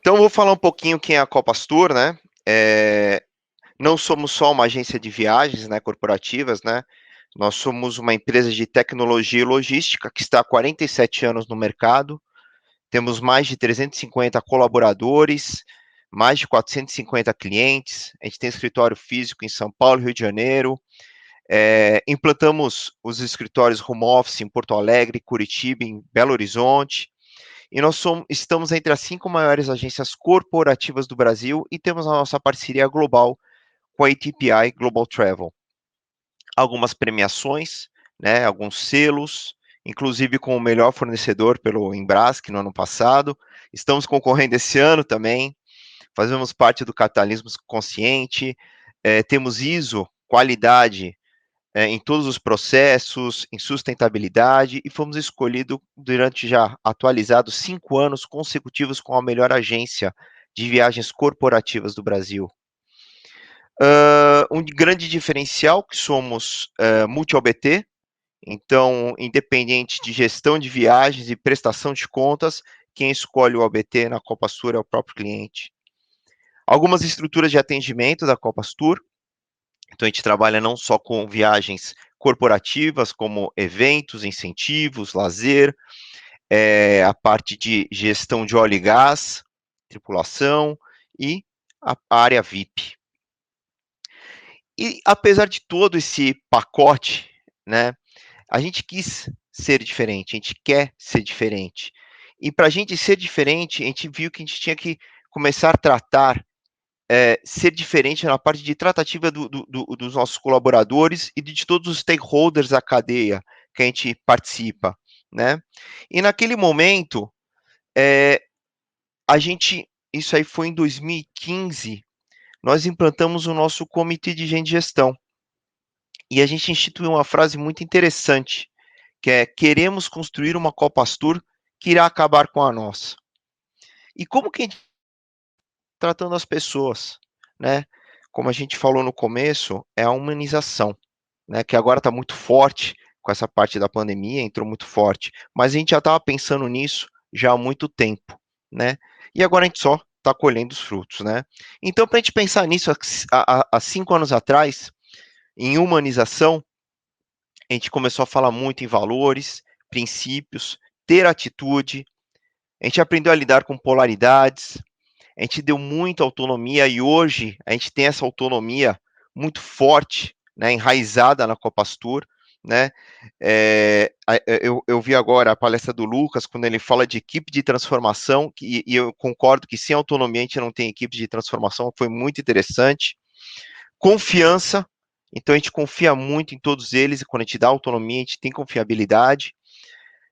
Então, eu vou falar um pouquinho quem é a Copastur, né? Eh, não somos só uma agência de viagens, né, corporativas, né? Nós somos uma empresa de tecnologia e logística que está há 47 anos no mercado. Temos mais de 350 colaboradores, mais de 450 clientes. A gente tem escritório físico em São Paulo, Rio de Janeiro. Implantamos os escritórios home office em Porto Alegre, Curitiba, em Belo Horizonte. E nós estamos entre as 5 maiores agências corporativas do Brasil e temos a nossa parceria global com a ATPI Global Travel. Algumas premiações, né, alguns selos, inclusive com o melhor fornecedor pelo Embrask no ano passado. Estamos concorrendo esse ano também. Fazemos parte do capitalismo consciente. Temos ISO, qualidade, em todos os processos, em sustentabilidade, e fomos escolhidos durante já atualizados 5 anos consecutivos com a melhor agência de viagens corporativas do Brasil. Um grande diferencial que somos multi-OBT, então, independente de gestão de viagens e prestação de contas, quem escolhe o OBT na Copastur é o próprio cliente. Algumas estruturas de atendimento da Copastur, então a gente trabalha não só com viagens corporativas, como eventos, incentivos, lazer, a parte de gestão de óleo e gás, tripulação e a área VIP. E apesar de todo esse pacote, né, a gente quis ser diferente, a gente quer ser diferente. E para a gente ser diferente, a gente viu que a gente tinha que começar a tratar, ser diferente na parte de tratativa dos nossos colaboradores e de todos os stakeholders da cadeia que a gente participa, né? E naquele momento, eh, a gente, isso aí foi em 2015, nós implantamos o nosso comitê de gestão. E a gente instituiu uma frase muito interessante, que é: queremos construir uma Copastur que irá acabar com a nossa. E como que a gente tratando as pessoas, né? Como a gente falou no começo, é a humanização, né? Que agora está muito forte com essa parte da pandemia, entrou muito forte. Mas a gente já estava pensando nisso já há muito tempo, né? E agora a gente só está colhendo os frutos, né? Então, para a gente pensar nisso há 5 anos atrás, em humanização, a gente começou a falar muito em valores, princípios, ter atitude. A gente aprendeu a lidar com polaridades, a gente deu muita autonomia e hoje a gente tem essa autonomia muito forte, né, enraizada na Copastur, né? Eu vi agora a palestra do Lucas, quando ele fala de equipe de transformação, e eu concordo que sem autonomia a gente não tem equipe de transformação, foi muito interessante. Confiança, então a gente confia muito em todos eles, e quando a gente dá autonomia, a gente tem confiabilidade.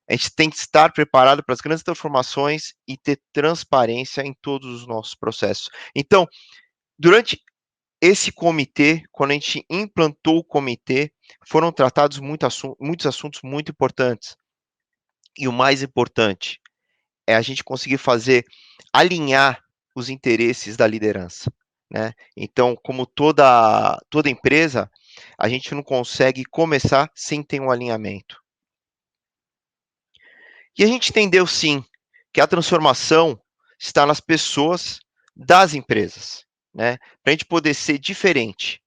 A gente tem que estar preparado para as grandes transformações e ter transparência em todos os nossos processos. Então, durante esse comitê, quando a gente implantou o comitê, foram tratados muitos assuntos muito importantes. E o mais importante é a gente conseguir alinhar os interesses da liderança, né? Então, como toda empresa, a gente não consegue começar sem ter um alinhamento. E a gente entendeu sim que a transformação está nas pessoas das empresas, né? Para a gente poder ser diferente,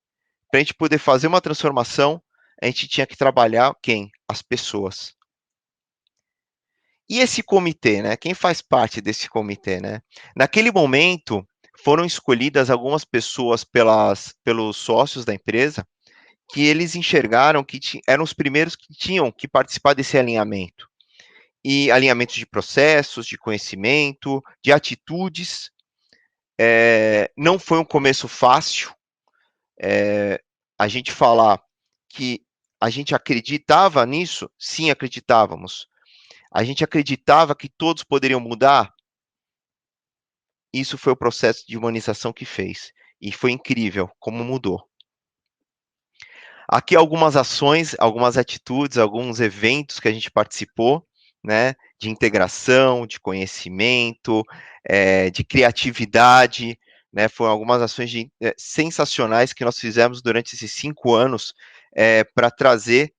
para a gente poder fazer uma transformação, a gente tinha que trabalhar quem? As pessoas. E esse comitê, né? Quem faz parte desse comitê, né? Naquele momento, foram escolhidas algumas pessoas pelos sócios da empresa que eles enxergaram que eram os primeiros que tinham que participar desse alinhamento. E alinhamento de processos, de conhecimento, de atitudes. Não foi um começo fácil. A gente falar que a gente acreditava nisso, sim, acreditávamos. A gente acreditava que todos poderiam mudar. Isso foi o processo de humanização que fez. E foi incrível como mudou. Aqui algumas ações, algumas atitudes, alguns eventos que a gente participou, né, de integração, de conhecimento, de criatividade, né, foram algumas ações sensacionais que nós fizemos durante esses 5 anos para trazer,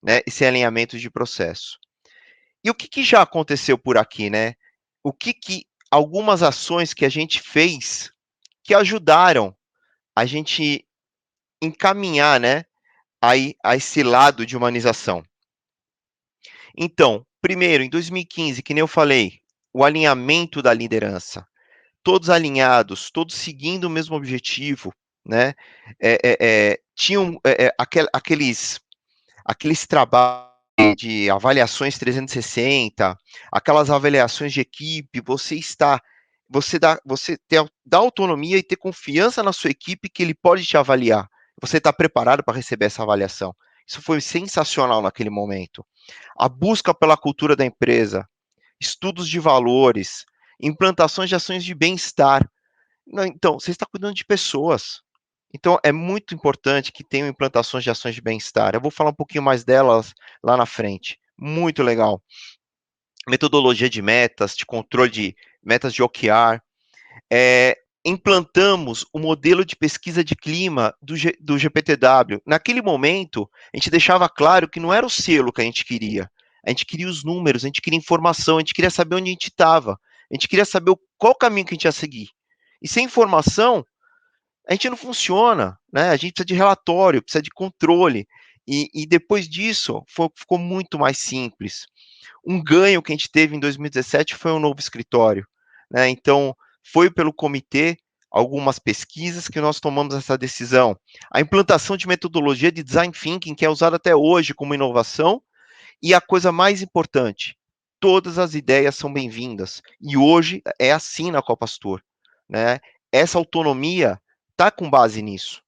né, esse alinhamento de processo. E o que já aconteceu por aqui, né? O que algumas ações que a gente fez que ajudaram a gente encaminhar, né, a esse lado de humanização. Então, primeiro, em 2015, que nem eu falei, o alinhamento da liderança, todos alinhados, todos seguindo o mesmo objetivo, né? Tinham aqueles trabalhos de avaliações 360, aquelas avaliações de equipe, dá autonomia e ter confiança na sua equipe que ele pode te avaliar. Você está preparado para receber essa avaliação. Isso foi sensacional naquele momento. A busca pela cultura da empresa, estudos de valores, implantações de ações de bem-estar. Então, você está cuidando de pessoas. Então, é muito importante que tenham implantações de ações de bem-estar. Eu vou falar um pouquinho mais delas lá na frente. Muito legal. Metodologia de metas, de controle de metas de OKR. Implantamos o modelo de pesquisa de clima do GPTW. Naquele momento, a gente deixava claro que não era o selo que a gente queria. A gente queria os números, a gente queria informação, a gente queria saber onde a gente estava. A gente queria saber qual caminho que a gente ia seguir. E sem informação, a gente não funciona, né? A gente precisa de relatório, precisa de controle. E depois disso, ficou muito mais simples. Um ganho que a gente teve em 2017 foi um novo escritório, né? Então, foi pelo comitê, algumas pesquisas que nós tomamos essa decisão. A implantação de metodologia de design thinking, que é usada até hoje como inovação, e a coisa mais importante, todas as ideias são bem-vindas. E hoje é assim na Copa Astor, né? Essa autonomia está com base nisso.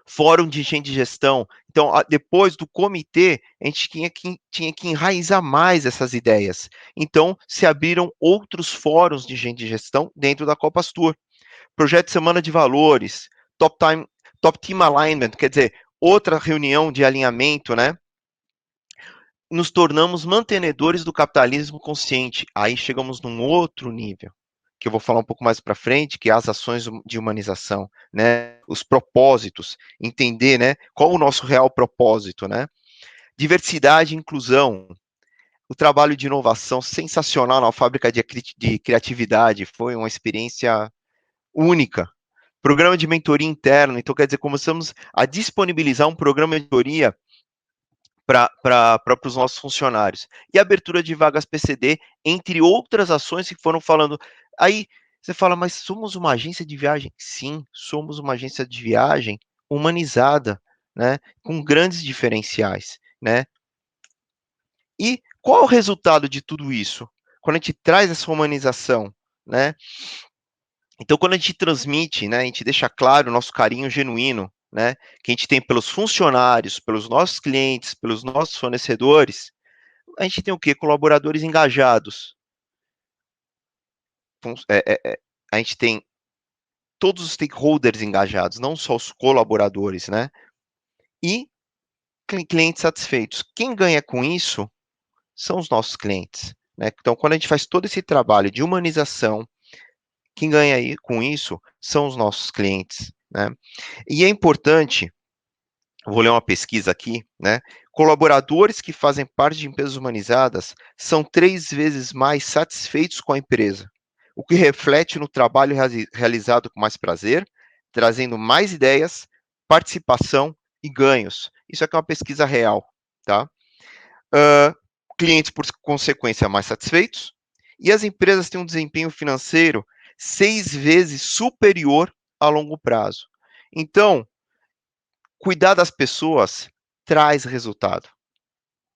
Fórum de gente de gestão. Então, depois do comitê, a gente tinha que enraizar mais essas ideias. Então, se abriram outros fóruns de gente de gestão dentro da Copa Astur. Projeto Semana de Valores, Top Team Alignment, quer dizer, outra reunião de alinhamento, né? Nos tornamos mantenedores do capitalismo consciente. Aí chegamos num outro nível, que eu vou falar um pouco mais para frente, que é as ações de humanização, né? Os propósitos, entender, né? Qual o nosso real propósito, né? Diversidade e inclusão. O trabalho de inovação sensacional na fábrica de criatividade foi uma experiência única. Programa de mentoria interno, então quer dizer, começamos a disponibilizar um programa de mentoria para os nossos funcionários. E abertura de vagas PCD, entre outras ações que foram falando. Aí você fala, mas somos uma agência de viagem? Sim, somos uma agência de viagem humanizada, né, com grandes diferenciais, né? E qual é o resultado de tudo isso? Quando a gente traz essa humanização, né? Então, quando a gente transmite, né, a gente deixa claro o nosso carinho genuíno, né, que a gente tem pelos funcionários, pelos nossos clientes, pelos nossos fornecedores, a gente tem o quê? Colaboradores engajados. A gente tem todos os stakeholders engajados, não só os colaboradores, né? E clientes satisfeitos. Quem ganha com isso são os nossos clientes, né? Então, quando a gente faz todo esse trabalho de humanização, quem ganha aí com isso são os nossos clientes, né? E é importante, vou ler uma pesquisa aqui, né? Colaboradores que fazem parte de empresas humanizadas são 3 vezes mais satisfeitos com a empresa, o que reflete no trabalho realizado com mais prazer, trazendo mais ideias, participação e ganhos. Isso aqui é uma pesquisa real, tá? Uh, Clientes, por consequência, mais satisfeitos, e as empresas têm um desempenho financeiro 6 vezes superior a longo prazo. Então, cuidar das pessoas traz resultado,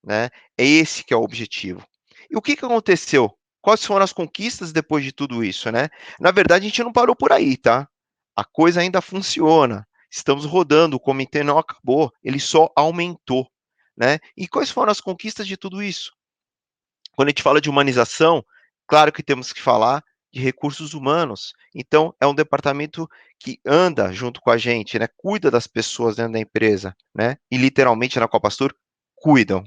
né? É esse que é o objetivo. E o que aconteceu? Quais foram as conquistas depois de tudo isso, né? Na verdade, a gente não parou por aí, tá? A coisa ainda funciona. Estamos rodando, o comitê não acabou, ele só aumentou, né? E quais foram as conquistas de tudo isso? Quando a gente fala de humanização, claro que temos que falar de recursos humanos. Então, é um departamento que anda junto com a gente, né? Cuida das pessoas dentro da empresa, né? E literalmente na Copa Astur, cuidam.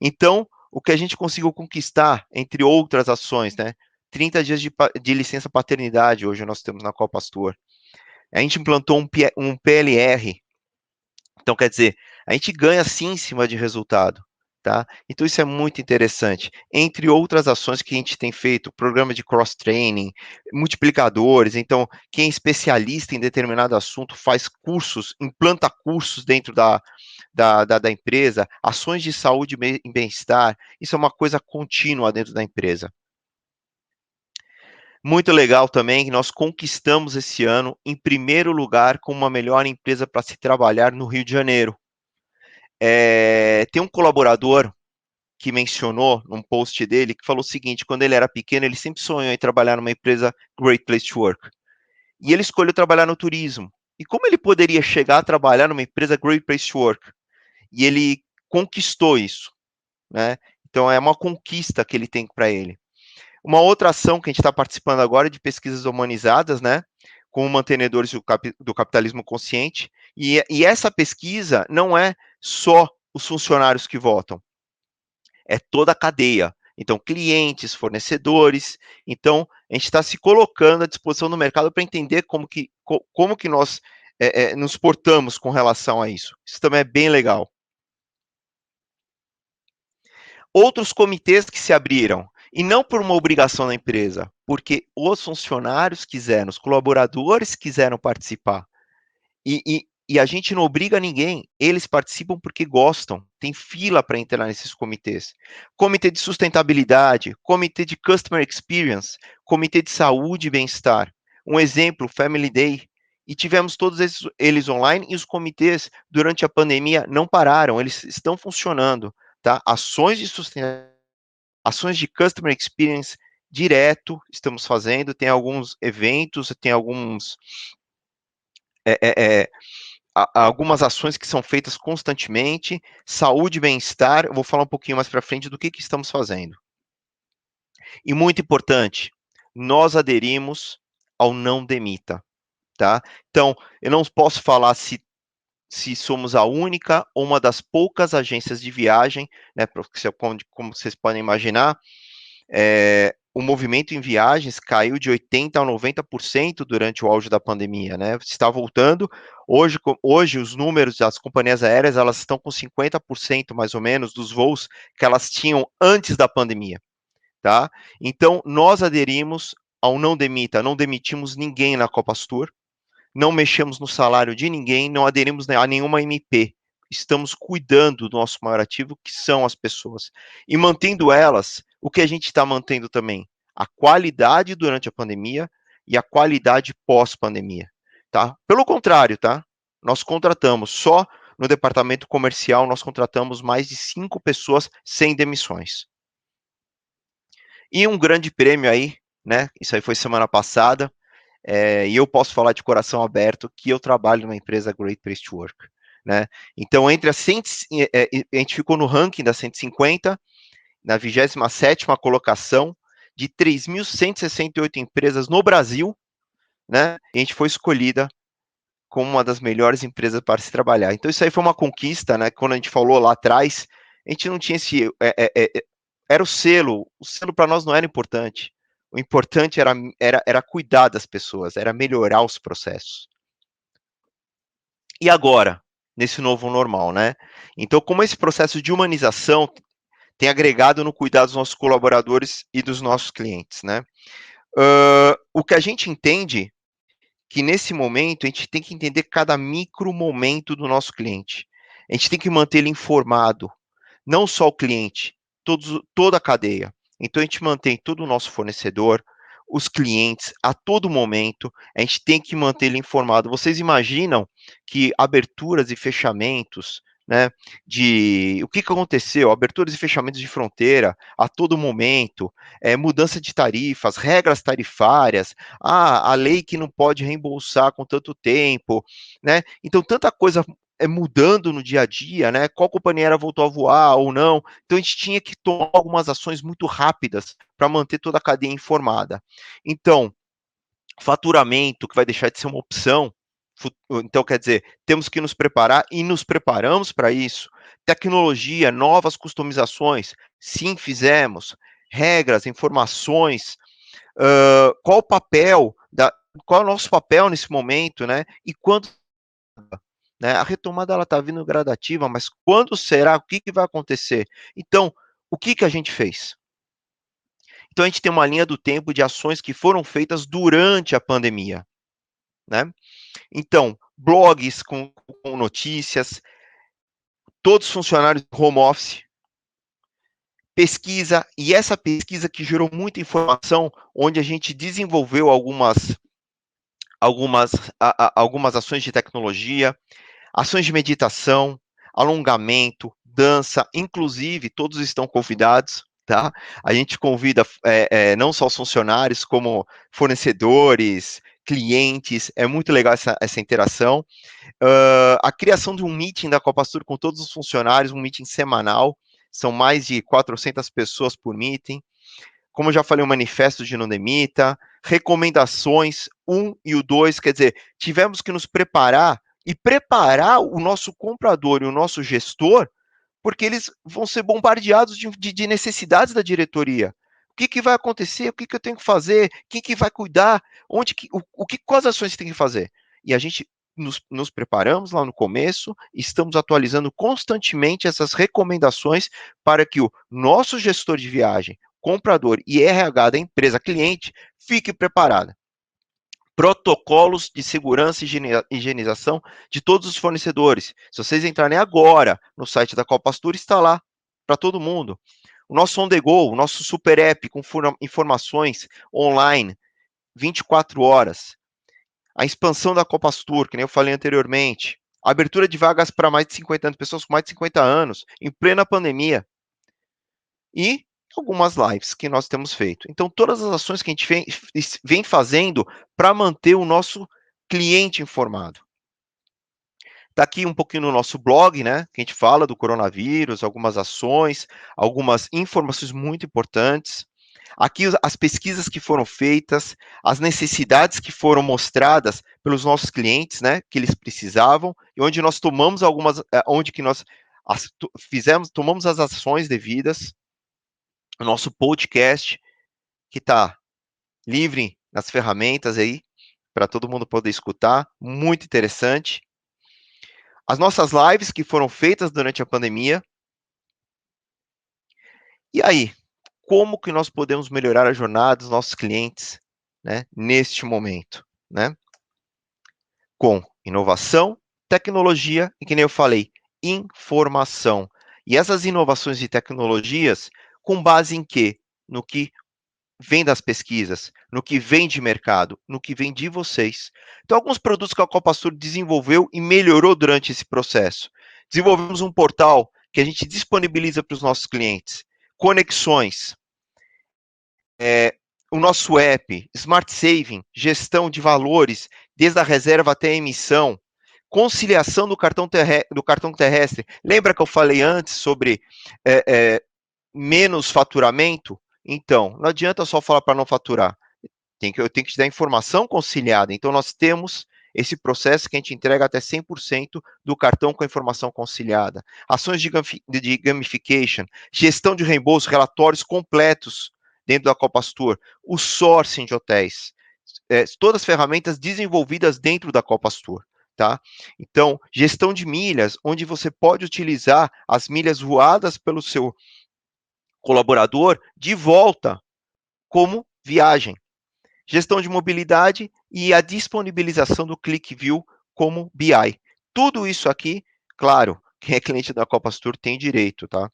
Então, o que a gente conseguiu conquistar, entre outras ações, né? 30 dias de licença paternidade, hoje nós temos na Copa Astur. A gente implantou um PLR. Então, quer dizer, a gente ganha sim em cima de resultado, tá? Então isso é muito interessante. Entre outras ações que a gente tem feito, programa de cross-training, multiplicadores, então quem é especialista em determinado assunto faz cursos, implanta cursos dentro da empresa, ações de saúde e bem-estar, isso é uma coisa contínua dentro da empresa. Muito legal também que nós conquistamos esse ano, em primeiro lugar, como uma melhor empresa para se trabalhar no Rio de Janeiro. Tem um colaborador que mencionou num post dele, que falou o seguinte, quando ele era pequeno, ele sempre sonhou em trabalhar numa empresa Great Place to Work. E ele escolheu trabalhar no turismo. E como ele poderia chegar a trabalhar numa empresa Great Place to Work? E ele conquistou isso, né? Então é uma conquista que ele tem para ele. Uma outra ação que a gente está participando agora é de pesquisas humanizadas, né? Com mantenedores do capitalismo consciente. E essa pesquisa não é só os funcionários que votam, é toda a cadeia. Então, clientes, fornecedores. Então, a gente está se colocando à disposição do mercado para entender como que nós nos portamos com relação a isso. Isso também é bem legal. Outros comitês que se abriram, e não por uma obrigação da empresa, porque os funcionários quiseram, os colaboradores quiseram participar. E a gente não obriga ninguém, eles participam porque gostam, tem fila para entrar nesses comitês. Comitê de sustentabilidade, comitê de customer experience, comitê de saúde e bem-estar. Um exemplo, Family Day. E tivemos todos eles online e os comitês, durante a pandemia, não pararam, eles estão funcionando. Tá? Ações de sustentabilidade, ações de customer experience direto estamos fazendo, tem alguns eventos, tem alguns algumas ações que são feitas constantemente, saúde e bem-estar, eu vou falar um pouquinho mais para frente do que estamos fazendo. E muito importante, nós aderimos ao não demita, tá? Então, eu não posso falar se somos a única ou uma das poucas agências de viagem, né, como vocês podem imaginar, o movimento em viagens caiu de 80% a 90% durante o auge da pandemia, né? Está voltando. Hoje, os números das companhias aéreas, elas estão com 50% mais ou menos dos voos que elas tinham antes da pandemia, tá? Então, nós aderimos ao não demita, não demitimos ninguém na Copas Tour, não mexemos no salário de ninguém, não aderimos a nenhuma MP. Estamos cuidando do nosso maior ativo, que são as pessoas. E mantendo elas, o que a gente está mantendo também? A qualidade durante a pandemia e a qualidade pós-pandemia. Tá? Pelo contrário, tá? Nós contratamos só no departamento comercial, nós contratamos mais de 5 pessoas sem demissões. E um grande prêmio aí, né? Isso aí foi semana passada. E eu posso falar de coração aberto que eu trabalho numa empresa Great Place to Work, né? Então, entre as 100, a gente ficou no ranking das 150, na 27ª colocação, de 3.168 empresas no Brasil, né? E a gente foi escolhida como uma das melhores empresas para se trabalhar. Então, isso aí foi uma conquista, né? Quando a gente falou lá atrás, a gente não tinha esse... era o selo para nós não era importante. O importante era cuidar das pessoas, era melhorar os processos. E agora, nesse novo normal, né? Então, como esse processo de humanização tem agregado no cuidado dos nossos colaboradores e dos nossos clientes, né? O que a gente entende que nesse momento a gente tem que entender cada micro momento do nosso cliente. A gente tem que manter ele informado, não só o cliente, toda a cadeia. Então a gente mantém todo o nosso fornecedor, os clientes, a todo momento, a gente tem que manter ele informado. Vocês imaginam que aberturas e fechamentos, né, o que aconteceu, aberturas e fechamentos de fronteira a todo momento, mudança de tarifas, regras tarifárias, a lei que não pode reembolsar com tanto tempo, né? Então, tanta coisa mudando no dia a dia, né? Qual companhia voltou a voar ou não. Então a gente tinha que tomar algumas ações muito rápidas para manter toda a cadeia informada. Então, faturamento, que vai deixar de ser uma opção. Então, quer dizer, temos que nos preparar e nos preparamos para isso. Tecnologia, novas customizações, sim, fizemos. Regras, informações, qual o papel, qual é o nosso papel nesse momento, né? E quando né? A retomada ela está vindo gradativa, mas quando será? O que, que vai acontecer? Então, o que, que a gente fez? Então, a gente tem uma linha do tempo de ações que foram feitas durante a pandemia, né? Então, blogs com notícias, todos os funcionários home office, pesquisa, e essa pesquisa que gerou muita informação, onde a gente desenvolveu algumas ações de tecnologia, ações de meditação, alongamento, dança, inclusive todos estão convidados, tá? A gente convida não só os funcionários, como fornecedores, clientes, é muito legal essa interação. A criação de um meeting da Copastur com todos os funcionários, um meeting semanal, são mais de 400 pessoas por meeting. Como eu já falei, o manifesto de Não Demita, recomendações 1 e o 2, quer dizer, tivemos que nos preparar e preparar o nosso comprador e o nosso gestor, porque eles vão ser bombardeados de necessidades da diretoria. O que, que vai acontecer? O que, que eu tenho que fazer? Quem que vai cuidar? Quais ações você tem que fazer? E a gente nos preparamos lá no começo, estamos atualizando constantemente essas recomendações para que o nosso gestor de viagem, comprador e RH da empresa cliente fique preparada. Protocolos de segurança e higienização de todos os fornecedores. Se vocês entrarem agora no site da Copastur, está lá para todo mundo. O nosso On The Go, o nosso super app com informações online, 24 horas. A expansão da Copastur, que nem eu falei anteriormente. A abertura de vagas para mais de 50 anos, pessoas com mais de 50 anos, em plena pandemia. E algumas lives que nós temos feito. Então, todas as ações que a gente vem fazendo para manter o nosso cliente informado. Está aqui um pouquinho no nosso blog, né? Que a gente fala do coronavírus, algumas ações, algumas informações muito importantes. Aqui as pesquisas que foram feitas, as necessidades que foram mostradas pelos nossos clientes, né? Que eles precisavam, e onde nós tomamos onde que nós tomamos as ações devidas. O nosso podcast, que está livre nas ferramentas aí, para todo mundo poder escutar, muito interessante. As nossas lives que foram feitas durante a pandemia. E aí, como que nós podemos melhorar a jornada dos nossos clientes, né, neste momento, né? Com inovação, tecnologia e, que nem eu falei, informação. E essas inovações e tecnologias, com base em quê? No que vem das pesquisas, no que vem de mercado, no que vem de vocês. Então, alguns produtos que a Copastur desenvolveu e melhorou durante esse processo. Desenvolvemos um portal que a gente disponibiliza para os nossos clientes, conexões, o nosso app, Smart Saving, gestão de valores, desde a reserva até a emissão, conciliação do cartão terrestre. Lembra que eu falei antes sobre menos faturamento? Então, não adianta só falar para não faturar. Eu tenho que te dar informação conciliada. Então, nós temos esse processo que a gente entrega até 100% do cartão com a informação conciliada. Ações de gamification, gestão de reembolso, relatórios completos dentro da Copastur, o sourcing de hotéis, todas as ferramentas desenvolvidas dentro da Copastur. Tá? Então, gestão de milhas, onde você pode utilizar as milhas voadas pelo seu colaborador de volta como viagem. Gestão de mobilidade e a disponibilização do ClickView como BI. Tudo isso aqui, claro, quem é cliente da Copastur tem direito, tá?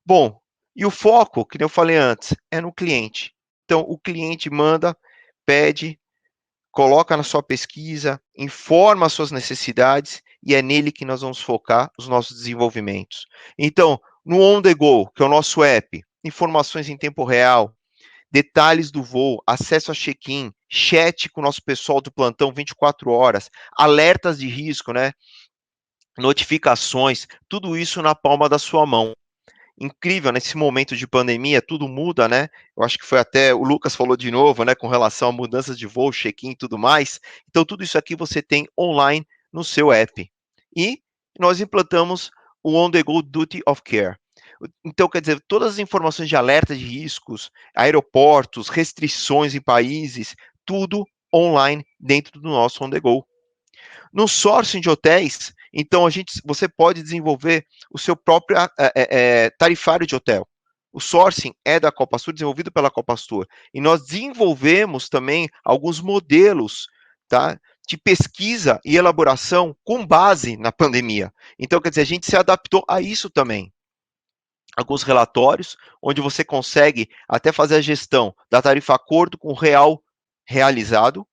Bom, e o foco, que eu falei antes, é no cliente. Então, o cliente manda, pede, coloca na sua pesquisa, informa as suas necessidades e é nele que nós vamos focar os nossos desenvolvimentos. Então, no On The Go, que é o nosso app, informações em tempo real, detalhes do voo, acesso a check-in, chat com o nosso pessoal do plantão 24 horas, alertas de risco, né? Notificações, tudo isso na palma da sua mão. Incrível, nesse momento de pandemia, tudo muda, né? Eu acho que foi até o Lucas falou de novo, né? Com relação a mudanças de voo, check-in e tudo mais. Então, tudo isso aqui você tem online no seu app. E nós implantamos o On The Go Duty of Care. Então, quer dizer, todas as informações de alerta de riscos, aeroportos, restrições em países, tudo online dentro do nosso On The Go. No sourcing de hotéis, então você pode desenvolver o seu próprio tarifário de hotel. O sourcing é da Copastur, desenvolvido pela Copastur. E nós desenvolvemos também alguns modelos, tá, de pesquisa e elaboração com base na pandemia. Então, quer dizer, a gente se adaptou a isso também. Alguns relatórios, onde você consegue até fazer a gestão da tarifa acordo com o real realizado.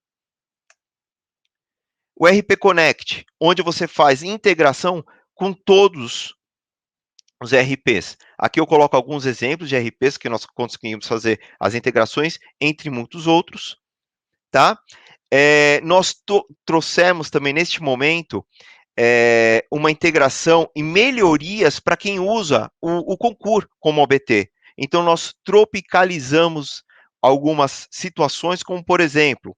O RP Connect, onde você faz integração com todos os RPs. Aqui eu coloco alguns exemplos de RPs que nós conseguimos fazer as integrações, entre muitos outros, tá? Nós trouxemos também neste momento uma integração e melhorias para quem usa o Concur como OBT. Então, nós tropicalizamos algumas situações, como, por exemplo,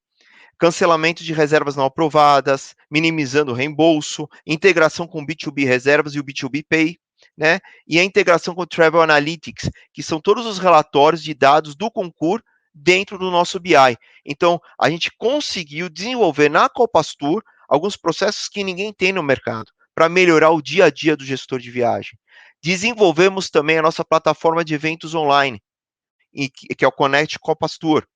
cancelamento de reservas não aprovadas, minimizando o reembolso, integração com o B2B Reservas e o B2B Pay, né? E a integração com o Travel Analytics, que são todos os relatórios de dados do Concur dentro do nosso BI. Então, a gente conseguiu desenvolver na Copastur alguns processos que ninguém tem no mercado, para melhorar o dia a dia do gestor de viagem. Desenvolvemos também a nossa plataforma de eventos online, que é o Connect Copastur,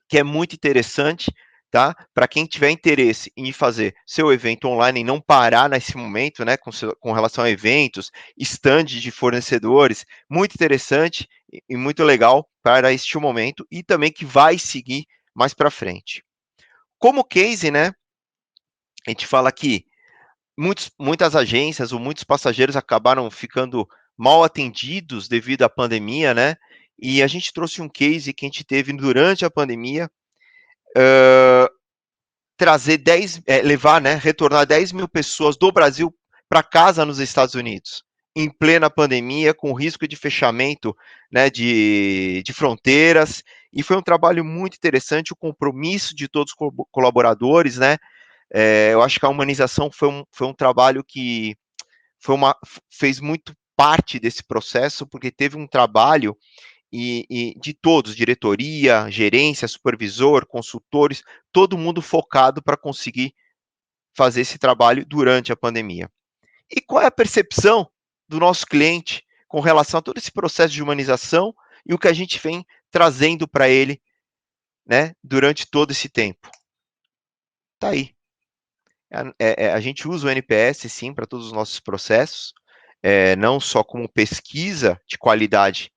que é muito interessante, tá? Para quem tiver interesse em fazer seu evento online e não parar nesse momento, né, com relação a eventos, stand de fornecedores, muito interessante e muito legal para este momento e também que vai seguir mais para frente. Como case, né, a gente fala que muitas agências ou muitos passageiros acabaram ficando mal atendidos devido à pandemia, né? E a gente trouxe um case que a gente teve durante a pandemia, levar, né, retornar 10 mil pessoas do Brasil para casa nos Estados Unidos, em plena pandemia, com risco de fechamento, né, de fronteiras, e foi um trabalho muito interessante, o compromisso de todos os colaboradores, né, eu acho que a humanização foi um trabalho que fez muito parte desse processo, porque teve um trabalho e de todos, diretoria, gerência, supervisor, consultores, todo mundo focado para conseguir fazer esse trabalho durante a pandemia. E qual é a percepção do nosso cliente com relação a todo esse processo de humanização e o que a gente vem trazendo para ele, né, durante todo esse tempo? Tá aí. A gente usa o NPS, sim, para todos os nossos processos, não só como pesquisa de qualidade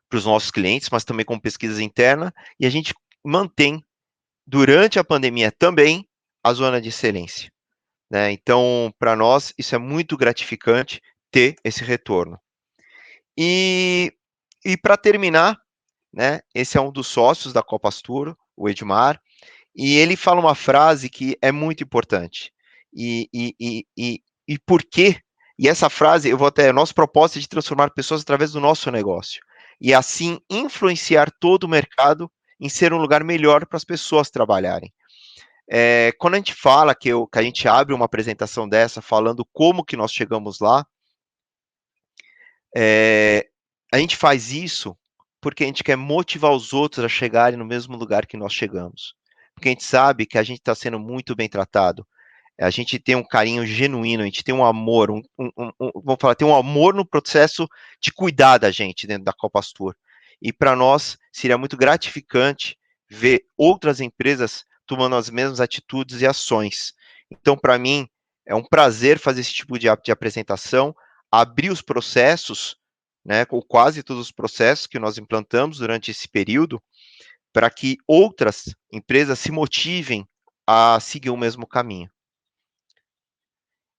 para os nossos clientes, mas também como pesquisa interna, e a gente mantém, durante a pandemia também, a zona de excelência, né? Então, para nós, isso é muito gratificante ter esse retorno. E, e para terminar, né, esse é um dos sócios da Copastur, o Edmar, e ele fala uma frase que é muito importante. E por quê? E essa frase, eu vou até, nosso propósito é de transformar pessoas através do nosso negócio. E assim influenciar todo o mercado em ser um lugar melhor para as pessoas trabalharem. Quando a gente fala que a gente abre uma apresentação dessa falando como que nós chegamos lá, a gente faz isso porque a gente quer motivar os outros a chegarem no mesmo lugar que nós chegamos. Porque a gente sabe que a gente está sendo muito bem tratado. A gente tem um carinho genuíno, a gente tem um amor, vamos falar, tem um amor no processo de cuidar da gente dentro da Copastur. E para nós seria muito gratificante ver outras empresas tomando as mesmas atitudes e ações. Então, para mim, é um prazer fazer esse tipo de apresentação, abrir os processos, né, com quase todos os processos que nós implantamos durante esse período, para que outras empresas se motivem a seguir o mesmo caminho.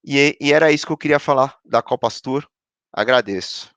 E era isso que eu queria falar da Copastur. Agradeço.